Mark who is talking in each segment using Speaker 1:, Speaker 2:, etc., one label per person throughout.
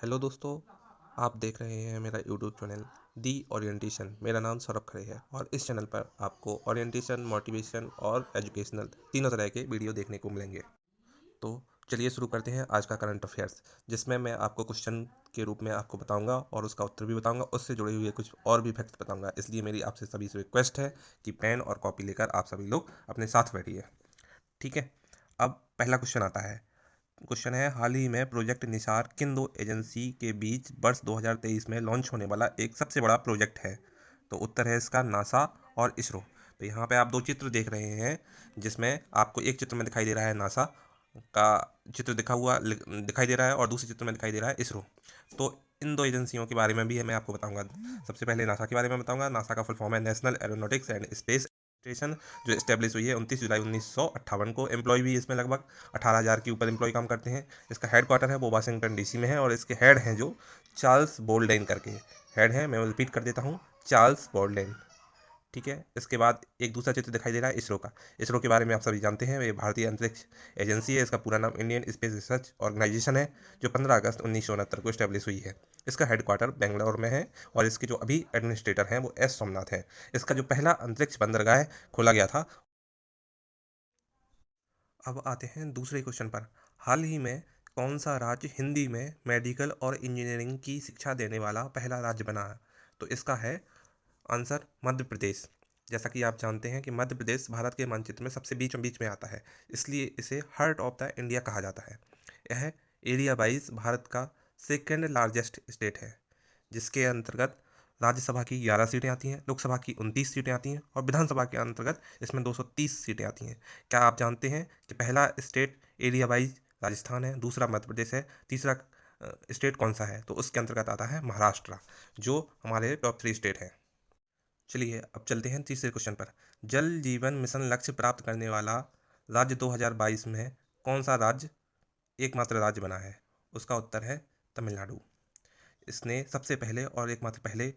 Speaker 1: Hello दोस्तों, आप देख रहे हैं मेरा यूट्यूब चैनल दी ओरिएंटेशन। मेरा नाम सौरभ खरे है और इस चैनल पर आपको ओरिएंटेशन, मोटिवेशन और एजुकेशनल तीनों तरह के वीडियो देखने को मिलेंगे। तो चलिए शुरू करते हैं आज का करंट अफेयर्स, जिसमें मैं आपको क्वेश्चन के रूप में आपको बताऊंगा और उसका उत्तर भी बताऊंगा, उससे जुड़े हुए कुछ और भी फैक्ट बताऊंगा। इसलिए मेरी आपसे सभी से रिक्वेस्ट है कि पेन और कॉपी लेकर आप सभी लोग अपने साथ बैठिए। ठीक है, अब पहला क्वेश्चन आता है। क्वेश्चन है, हाल ही में प्रोजेक्ट निसार किन दो एजेंसी के बीच वर्ष 2023 में लॉन्च होने वाला एक सबसे बड़ा प्रोजेक्ट है? तो उत्तर है इसका नासा और इसरो। तो यहाँ पे आप दो चित्र देख रहे हैं, जिसमें आपको एक चित्र में दिखाई दे रहा है नासा का चित्र दिखाई दे रहा है और दूसरे चित्र में दिखाई दे रहा है इसरो। तो इन दो एजेंसियों के बारे में भी मैं आपको बताऊंगा। सबसे पहले नासा के बारे में बताऊंगा। नासा का फुल फॉर्म है national aeronautics and space station, जो इस्टेब्लिश हुई है 29 जुलाई 1958 को। एम्प्लॉय भी इसमें लगभग 18,000 के ऊपर एम्प्लॉय काम करते हैं। इसका हेड क्वार्टर है वो वाशिंगटन डीसी में है और इसके हेड हैं जो चार्ल्स बोल्डेन करके हेड है। मैं रिपीट कर देता हूँ, चार्ल्स बोल्डेन। ठीक है, इसके बाद एक दूसरा चित्र दिखाई दे रहा है इसरो का। इसरो के बारे में आप सभी जानते हैं, ये भारतीय अंतरिक्ष एजेंसी है। इसका पूरा नाम इंडियन स्पेस रिसर्च ऑर्गेनाइजेशन है, जो 15 अगस्त 1969 को स्टैब्लिश हुई है। इसका हेडक्वार्टर बेंगलोर में है और इसके जो अभी एडमिनिस्ट्रेटर हैं वो एस सोमनाथ है। इसका जो पहला अंतरिक्ष बंदरगाह खोला गया था। अब आते हैं दूसरे क्वेश्चन पर। हाल ही में कौन सा राज्य हिंदी में मेडिकल और इंजीनियरिंग की शिक्षा देने वाला पहला राज्य बना है? तो इसका है आंसर मध्य प्रदेश। जैसा कि आप जानते हैं कि मध्य प्रदेश भारत के मानचित्र में सबसे बीचों बीच में आता है, इसलिए इसे हार्ट ऑफ द इंडिया कहा जाता है। यह एरिया वाइज भारत का सेकेंड लार्जेस्ट स्टेट है, जिसके अंतर्गत राज्यसभा की 11 सीटें आती हैं, लोकसभा की 29 सीटें आती हैं और विधानसभा के अंतर्गत इसमें 230 सीटें आती हैं। क्या आप जानते हैं कि पहला स्टेट एरिया वाइज राजस्थान है, दूसरा मध्य प्रदेश है, तीसरा स्टेट कौन सा है? तो उसके अंतर्गत आता है महाराष्ट्र, जो हमारे टॉप 3 स्टेट है। चलिए अब चलते हैं तीसरे क्वेश्चन पर। जल जीवन मिशन लक्ष्य प्राप्त करने वाला राज्य 2022 में कौन सा राज्य एकमात्र राज्य बना है? उसका उत्तर है तमिलनाडु। इसने सबसे पहले और एकमात्र पहले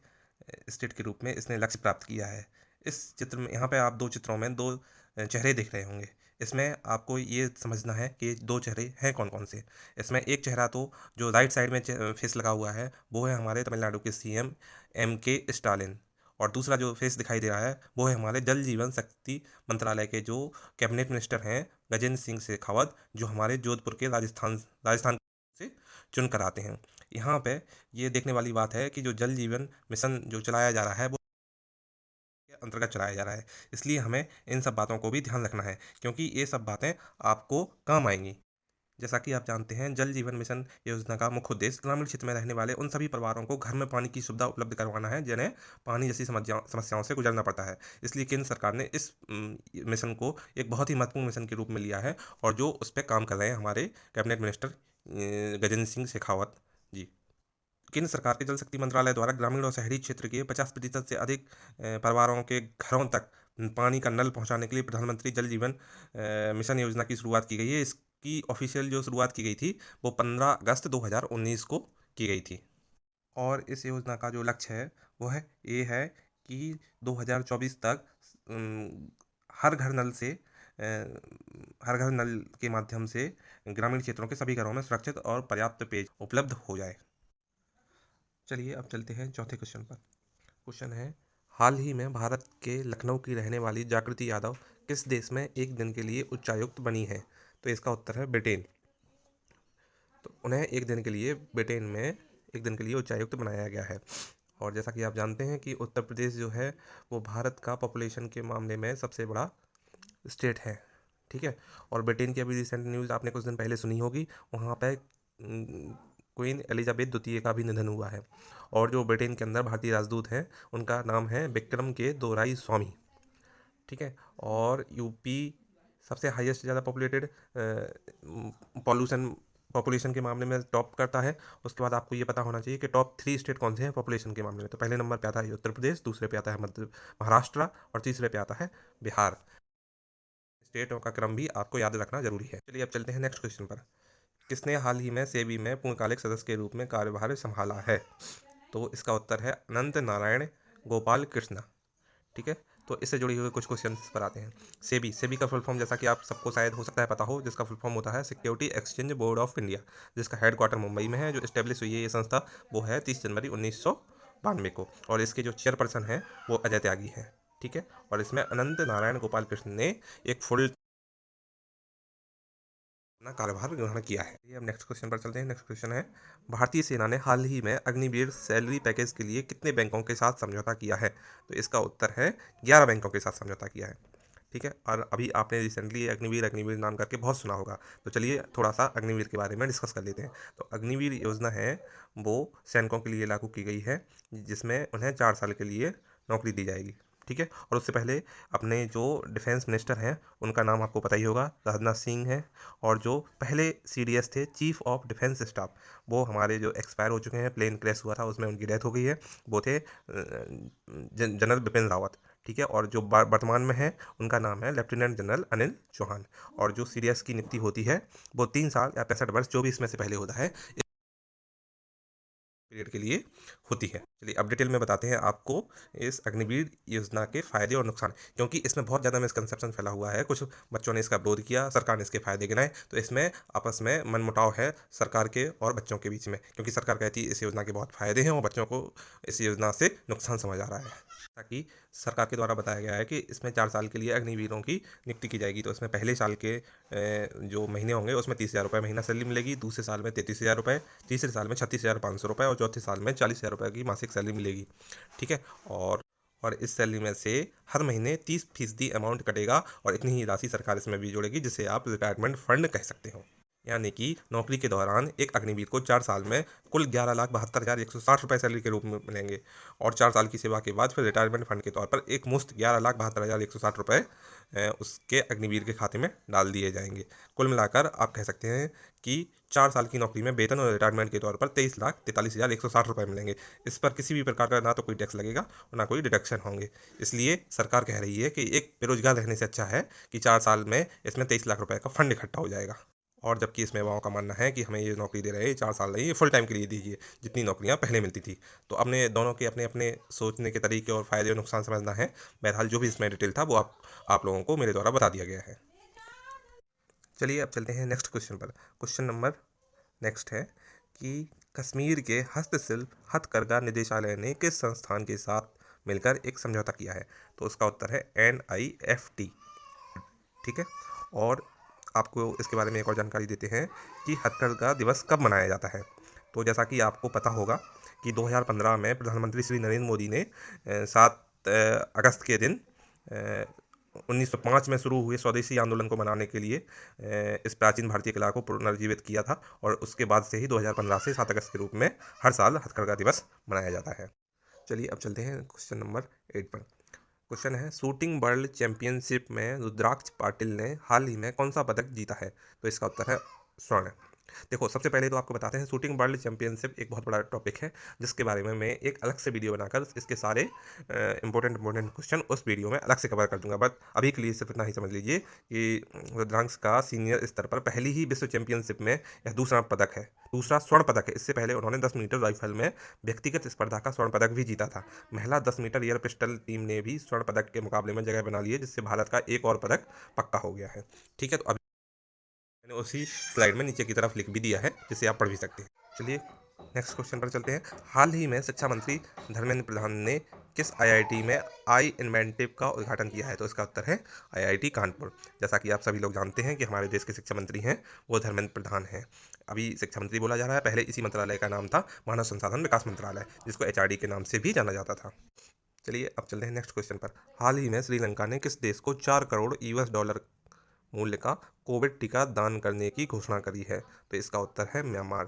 Speaker 1: स्टेट के रूप में इसने लक्ष्य प्राप्त किया है। इस चित्र में, यहाँ पे आप दो चित्रों में दो चेहरे देख रहे होंगे। इसमें आपको ये समझना है कि दो चेहरे हैं कौन कौन से। इसमें एक चेहरा तो जो राइट साइड में फेस लगा हुआ है वो है हमारे तमिलनाडु के सीएम के स्टालिन, और दूसरा जो फेस दिखाई दे रहा है वो है हमारे जल जीवन शक्ति मंत्रालय के जो कैबिनेट मिनिस्टर हैं गजेंद्र सिंह शेखावत, जो हमारे जोधपुर के राजस्थान से चुन कर आते हैं। यहाँ पे ये देखने वाली बात है कि जो जल जीवन मिशन जो चलाया जा रहा है वो के अंतर्गत चलाया जा रहा है, इसलिए हमें इन सब बातों को भी ध्यान रखना है, क्योंकि ये सब बातें आपको काम आएंगी। जैसा कि आप जानते हैं, जल जीवन मिशन योजना का मुख्य उद्देश्य ग्रामीण क्षेत्र में रहने वाले उन सभी परिवारों को घर में पानी की सुविधा उपलब्ध करवाना है जिन्हें पानी जैसी समस्याओं से गुजरना पड़ता है। इसलिए केंद्र सरकार ने इस मिशन को एक बहुत ही महत्वपूर्ण मिशन के रूप में लिया है, और जो उस पर काम कर रहे हैं हमारे कैबिनेट मिनिस्टर गजेंद्र सिंह शेखावत जी। केंद्र सरकार के जल शक्ति मंत्रालय द्वारा ग्रामीण और शहरी क्षेत्र के 50% से अधिक परिवारों के घरों तक पानी का नल पहुंचाने के लिए प्रधानमंत्री जल जीवन मिशन योजना की शुरुआत की गई है। इसकी ऑफिशियल जो शुरुआत की गई थी वो 15 अगस्त 2019 को की गई थी। और इस योजना का जो लक्ष्य है वो है ये है कि 2024 तक अम, हर घर नल से हर घर नल के माध्यम से ग्रामीण क्षेत्रों के सभी घरों में सुरक्षित और पर्याप्त पेय उपलब्ध हो जाए। चलिए अब चलते हैं चौथे क्वेश्चन पर। क्वेश्चन है, हाल ही में भारत के लखनऊ की रहने वाली जागृति यादव किस देश में एक दिन के लिए उच्चायुक्त बनी है? तो इसका उत्तर है ब्रिटेन। तो उन्हें एक दिन के लिए उच्चायुक्त बनाया गया है। और जैसा कि आप जानते हैं कि उत्तर प्रदेश जो है वो भारत का पॉपुलेशन के मामले में सबसे बड़ा स्टेट है। ठीक है, और ब्रिटेन की अभी रिसेंट न्यूज़ आपने कुछ दिन पहले सुनी होगी, वहाँ पे क्वीन एलिजाबेथ द्वितीय का भी निधन हुआ है। और जो ब्रिटेन के अंदर भारतीय राजदूत हैं उनका नाम है विक्रम के दोराई स्वामी। ठीक है, और यूपी सबसे हाईएस्ट ज़्यादा पॉपुलेटेड पॉल्यूशन पॉपुलेशन के मामले में टॉप करता है। उसके बाद आपको ये पता होना चाहिए कि टॉप 3 स्टेट कौन से हैं पॉपुलेशन के मामले में। तो पहले नंबर पे आता है उत्तर प्रदेश, दूसरे पे आता है मध्य महाराष्ट्र, और तीसरे पे आता है बिहार। स्टेटों का क्रम भी आपको याद रखना जरूरी है। चलिए अब चलते हैं नेक्स्ट क्वेश्चन पर। किसने हाल ही में सेबी में पूर्णकालिक सदस्य के रूप में कार्यभार संभाला है? तो इसका उत्तर है अनंत नारायण गोपाल कृष्ण। ठीक है, तो इससे जुड़ी हुई कुछ क्वेश्चन पर आते हैं। सेबी का फुल फॉर्म जैसा कि आप सबको शायद हो सकता है पता हो, जिसका फुल फॉर्म होता है security exchange board of India, जिसका हेडक्वार्टर मुंबई में है। जो इस्टेब्लिश हुई है ये संस्था वो है 30 जनवरी 1992 को, और इसके जो चेयरपर्सन है वो अजय त्यागी है। ठीक है, और इसमें अनंत नारायण गोपाल कृष्ण ने एक फुल अपना कार्यभार ग्रहण किया है। ये अब नेक्स्ट क्वेश्चन पर चलते हैं। नेक्स्ट क्वेश्चन है, भारतीय सेना ने हाल ही में अग्निवीर सैलरी पैकेज के लिए कितने बैंकों के साथ समझौता किया है? तो इसका उत्तर है 11 बैंकों के साथ समझौता किया है। ठीक है, और अभी आपने रिसेंटली अग्निवीर अग्निवीर नाम करके बहुत सुना होगा, तो चलिए थोड़ा सा अग्निवीर के बारे में डिस्कस कर लेते हैं। तो अग्निवीर योजना है वो सैनिकों के लिए लागू की गई है, जिसमें उन्हें 4 साल के लिए नौकरी दी जाएगी। ठीक है, और उससे पहले अपने जो डिफेंस मिनिस्टर हैं उनका नाम आपको पता ही होगा, राजनाथ सिंह है। और जो पहले सीडीएस थे, चीफ ऑफ डिफेंस स्टाफ, वो हमारे जो एक्सपायर हो चुके हैं, प्लेन क्रैश हुआ था उसमें उनकी डेथ हो गई है, वो थे जनरल बिपिन रावत। ठीक है, और जो वर्तमान में है उनका नाम है लेफ्टिनेंट जनरल अनिल चौहान। और जो सीडीएस की नियुक्ति होती है वो 3 साल या 65 वर्ष जो भी इसमें से पहले होता है पीरियड के लिए होती है। चलिए अब डिटेल में बताते हैं आपको इस अग्निवीर योजना के फायदे और नुकसान, क्योंकि इसमें बहुत ज़्यादा मिसकंसेप्शन फैला हुआ है। कुछ बच्चों ने इसका विरोध किया, सरकार ने इसके फायदे गिनाए, तो इसमें आपस में मनमुटाव है सरकार के और बच्चों के बीच में, क्योंकि सरकार कहती है इस योजना के बहुत फायदे हैं और बच्चों को इस योजना से नुकसान समझ आ रहा है। ताकि सरकार के द्वारा बताया गया है कि इसमें 4 साल के लिए अग्निवीरों की नियुक्ति की जाएगी। तो इसमें पहले साल के जो महीने होंगे उसमें 30,000 रुपये महीना सैलरी मिलेगी, दूसरे साल में 33,000 रुपये, तीसरे साल में 36,500 रुपये और चौथे साल में 40,000 रुपये की मासिक सैलरी मिलेगी। ठीक है, और इस सैलरी में से हर महीने 30% अमाउंट कटेगा, और इतनी ही राशि सरकार इसमें भी जोड़ेगी, जिसे आप रिटायरमेंट फंड कह सकते हो। यानी कि नौकरी के दौरान एक अग्निवीर को 4 साल में कुल 11,72,160 रुपये सैलरी के रूप में मिलेंगे, और 4 साल की सेवा के बाद फिर रिटायरमेंट फंड के तौर पर एक मुश्त 11,72,160 रुपये उसके अग्निवीर के खाते में डाल दिए जाएंगे। कुल मिलाकर आप कह सकते हैं कि 4 साल की नौकरी में वेतन और रिटायरमेंट के तौर पर 23,43,160 रुपये मिलेंगे। इस पर किसी भी प्रकार का ना तो कोई टैक्स लगेगा और ना कोई डिडक्शन होंगे। इसलिए सरकार कह रही है कि एक बेरोजगार रहने से अच्छा है कि 4 साल में इसमें 23 लाख रुपए का फंड इकट्ठा हो जाएगा। और जबकि इसमें युवाओं का मानना है कि हमें ये नौकरी दे रहे हैं 4 साल नहीं, ये फुल टाइम के लिए दीजिए, जितनी नौकरियां पहले मिलती थी। तो अपने दोनों के अपने अपने सोचने के तरीके और फायदे और नुकसान समझना है। बहरहाल जो भी इसमें डिटेल था वो आप लोगों को मेरे द्वारा बता दिया गया है। चलिए अब चलते हैं नेक्स्ट क्वेश्चन पर। क्वेश्चन नंबर नेक्स्ट है कि कश्मीर के हस्तशिल्प हथकरघा निदेशालय ने किस संस्थान के साथ मिलकर एक समझौता किया है? तो उसका उत्तर है NIFT। ठीक है, और आपको इसके बारे में एक और जानकारी देते हैं कि हथकरघा दिवस कब मनाया जाता है। तो जैसा कि आपको पता होगा कि 2015 में प्रधानमंत्री श्री नरेंद्र मोदी ने 7 अगस्त के दिन 1905 में शुरू हुए स्वदेशी आंदोलन को मनाने के लिए इस प्राचीन भारतीय कला को पुनर्जीवित किया था, और उसके बाद से ही 2015 से 7 अगस्त के रूप में हर साल हथकरघा दिवस मनाया जाता है। चलिए अब चलते हैं क्वेश्चन नंबर 8 पर। क्वेश्चन है, शूटिंग वर्ल्ड चैंपियनशिप में रुद्राक्ष पाटिल ने हाल ही में कौन सा पदक जीता है? तो इसका उत्तर है स्वर्ण। देखो, सबसे पहले तो आपको बताते हैं शूटिंग वर्ल्ड चैंपियनशिप एक बहुत बड़ा टॉपिक है, जिसके बारे में मैं एक अलग से वीडियो बनाकर इसके सारे इंपॉर्टेंट क्वेश्चन उस वीडियो में अलग से कवर कर दूंगा। बट अभी के लिए सिर्फ इतना ही समझ लीजिए कि रुद्रांश का सीनियर स्तर पर पहली ही विश्व चैंपियनशिप में यह दूसरा पदक है, दूसरा स्वर्ण पदक है। इससे पहले उन्होंने 10 मीटर राइफल में व्यक्तिगत स्पर्धा का स्वर्ण पदक भी जीता था। महिला 10 मीटर एयर पिस्टल टीम ने भी स्वर्ण पदक के मुकाबले में जगह बना ली है, जिससे भारत का एक और पदक पक्का हो गया है। ठीक है, तो अभी मैंने उसी स्लाइड में नीचे की तरफ लिख भी दिया है, जिसे आप पढ़ भी सकते हैं। चलिए नेक्स्ट क्वेश्चन पर चलते हैं। हाल ही में शिक्षा मंत्री धर्मेंद्र प्रधान ने किस आईआईटी में आई इन्वेंटिव का उद्घाटन किया है? तो इसका उत्तर है आईआईटी कानपुर। जैसा कि आप सभी लोग जानते हैं कि हमारे देश के शिक्षा मंत्री हैं वो धर्मेंद्र प्रधान हैं। अभी शिक्षा मंत्री बोला जा रहा है, पहले इसी मंत्रालय का नाम था मानव संसाधन विकास मंत्रालय, जिसको HRD के नाम से भी जाना जाता था। चलिए अब चलते हैं नेक्स्ट क्वेश्चन पर। हाल ही में श्रीलंका ने किस देश को 4 करोड़ US डॉलर मूल्य का कोविड टीका दान करने की घोषणा करी है? तो इसका उत्तर है म्यांमार।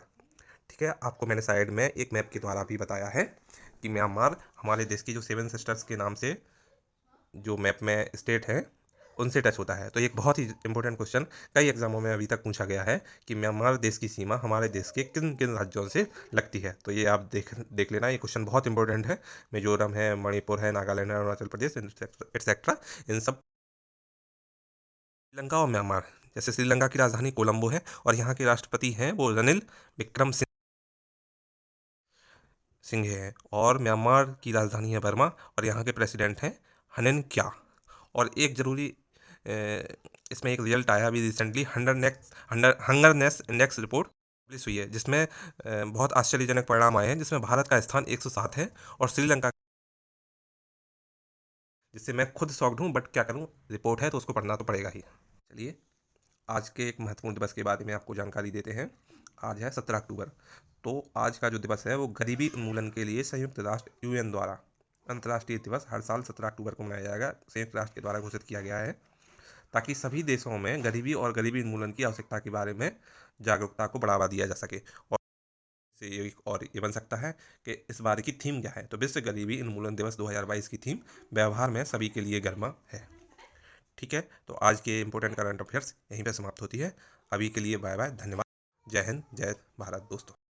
Speaker 1: ठीक है, आपको मैंने साइड में एक मैप के द्वारा भी बताया है कि म्यांमार हमारे देश की जो 7 सिस्टर्स के नाम से जो मैप में स्टेट है उनसे टच होता है। तो एक बहुत ही इंपॉर्टेंट क्वेश्चन कई एग्जामों में अभी तक पूछा गया है कि म्यांमार देश की सीमा हमारे देश के किन किन राज्यों से लगती है। तो ये आप देख लेना, ये क्वेश्चन बहुत इंपॉर्टेंट है। मिजोरम है, मणिपुर है, नागालैंड है, अरुणाचल प्रदेश एक्सेट्रा, इन सब श्रीलंका और म्यांमार। जैसे श्रीलंका की राजधानी कोलंबो है और यहाँ के राष्ट्रपति हैं वो रनिल विक्रम सिंह है, और म्यांमार की राजधानी है बर्मा और यहाँ के प्रेसिडेंट हैं हनन क्या। और एक ज़रूरी इसमें एक रिजल्ट आया अभी रिसेंटली, हंगरनेस इंडेक्स रिपोर्ट पब्लिश हुई है, जिसमें बहुत आश्चर्यजनक परिणाम आए हैं, जिसमें भारत का स्थान 107 है और श्रीलंका, जिससे मैं खुद शॉक्ड हूँ, बट क्या करूँ, रिपोर्ट है तो उसको पढ़ना तो पड़ेगा ही। चलिए, आज के एक महत्वपूर्ण दिवस के बारे में आपको जानकारी देते हैं। आज है 17 अक्टूबर। तो आज का जो दिवस है वो गरीबी उन्मूलन के लिए संयुक्त राष्ट्र यूएन द्वारा अंतर्राष्ट्रीय दिवस हर साल 17 अक्टूबर को मनाया जाएगा, संयुक्त राष्ट्र के द्वारा घोषित किया गया है, ताकि सभी देशों में गरीबी और गरीबी उन्मूलन की आवश्यकता के बारे में जागरूकता को बढ़ावा दिया जा सके। और से ये बन सकता है कि इस बार की थीम क्या है, तो विश्व गरीबी उन्मूलन दिवस 2022 की थीम व्यवहार में सभी के लिए गर्मा है। ठीक है, तो आज के इंपॉर्टेंट करंट अफेयर्स यहीं पे समाप्त होती है। अभी के लिए बाय बाय, धन्यवाद। जय हिंद, जय भारत दोस्तों।